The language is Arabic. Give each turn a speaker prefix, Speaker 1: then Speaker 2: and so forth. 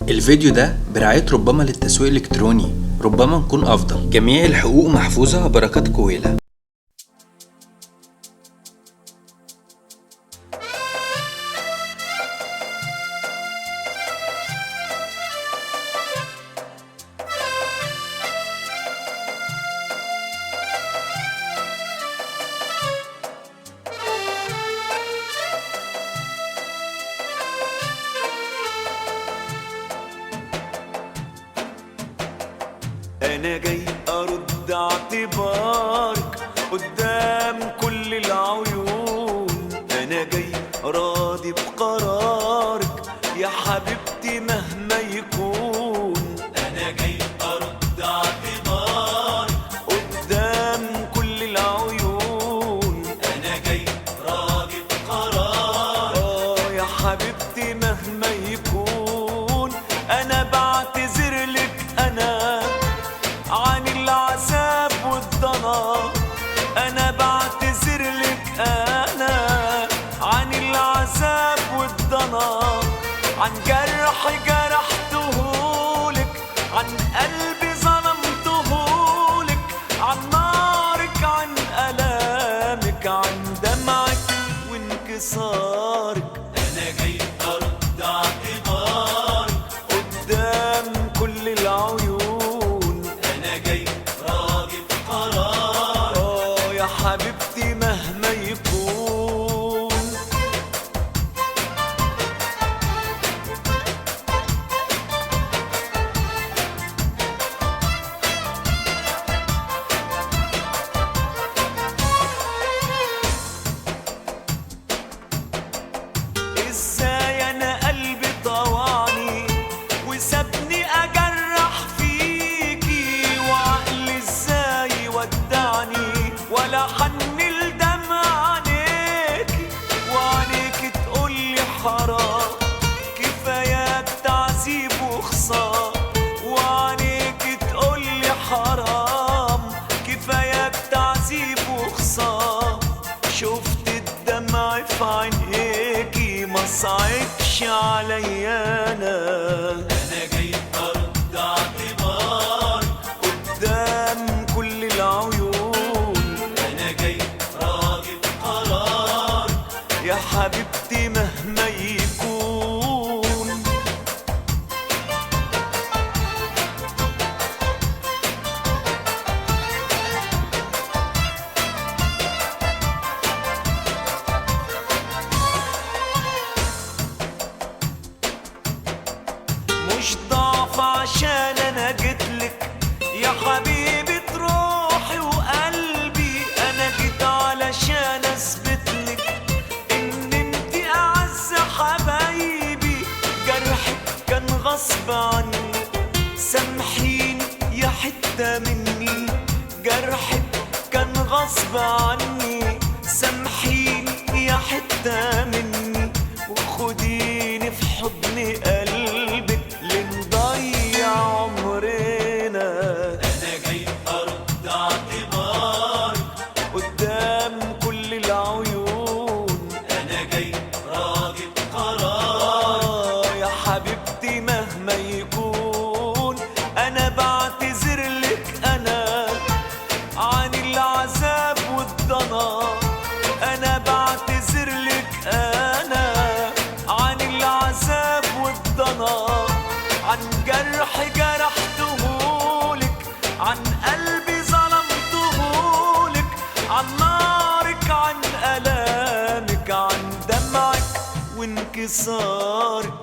Speaker 1: الفيديو ده برعاية ربما للتسويق الإلكتروني، ربما نكون أفضل. جميع الحقوق محفوظة بركات كويلة.
Speaker 2: أنا جاي أرد اعتبارك قدام كل العيون. أنا جاي راضي بقرارك يا حبيبتي مهما يكون. أنا جاي أرد اعتبارك قدام كل العيون. أنا جاي راضي بقرارك يا حبيبتي مهما يكون. أنا بعتذر لك أنا عن العذاب والضنا. أنا بعتذر لك أنا عن العذاب والضنا، عن جرح جرحتهولك، عن قلبي ظلمتهولك، عن نارك، عن ألامك، عن دمعك وانكسارك. أنا جاي أرد اعتبارك قدام كل العيون. أنا جاي راغب قرار يا حبيبتي مهما يكون. ازاي انا قلبي طوعني وسابني اجرح فيكي، وعقلي ازاي ودعني ولا حن لدمع عينيكي، وعينيكي تقولي حرام كفاياك تعذيب وخسار، وعينيكي تقولي حرام كفاياك تعذيب وخسار. شفت الدمع في عينيكي ما صعبش عليا انا جاي ارد اعتبار قدام كل العيون. انا جاي راغب قرار يا حبيبتي مهما يكون. مش ضعف عشان انا جيتلك يا حبيبة روحي وقلبي، انا جيت علشان اثبتلك ان انتي اعز حبايبي. جرحك كان غصب عني سامحيني يا حتة مني، جرحك كان غصب عني سامحيني يا حتة مني، وخديني في حضن قلبك لنضيع عمرنا. أنا جاي أرد اعتبارك قدام كل العيون. أنا جاي راغب قرار يا حبيبتي مهما يكون. أنا بعتذر لك أنا عن العذاب والضنا. أنا بعتذر لك أنا عن العذاب والضنا، عن جرح جرحتهولك، عن قلبي ظلمتهولك، عن نارك، عن ألامك، عن دمعك وانكسارك.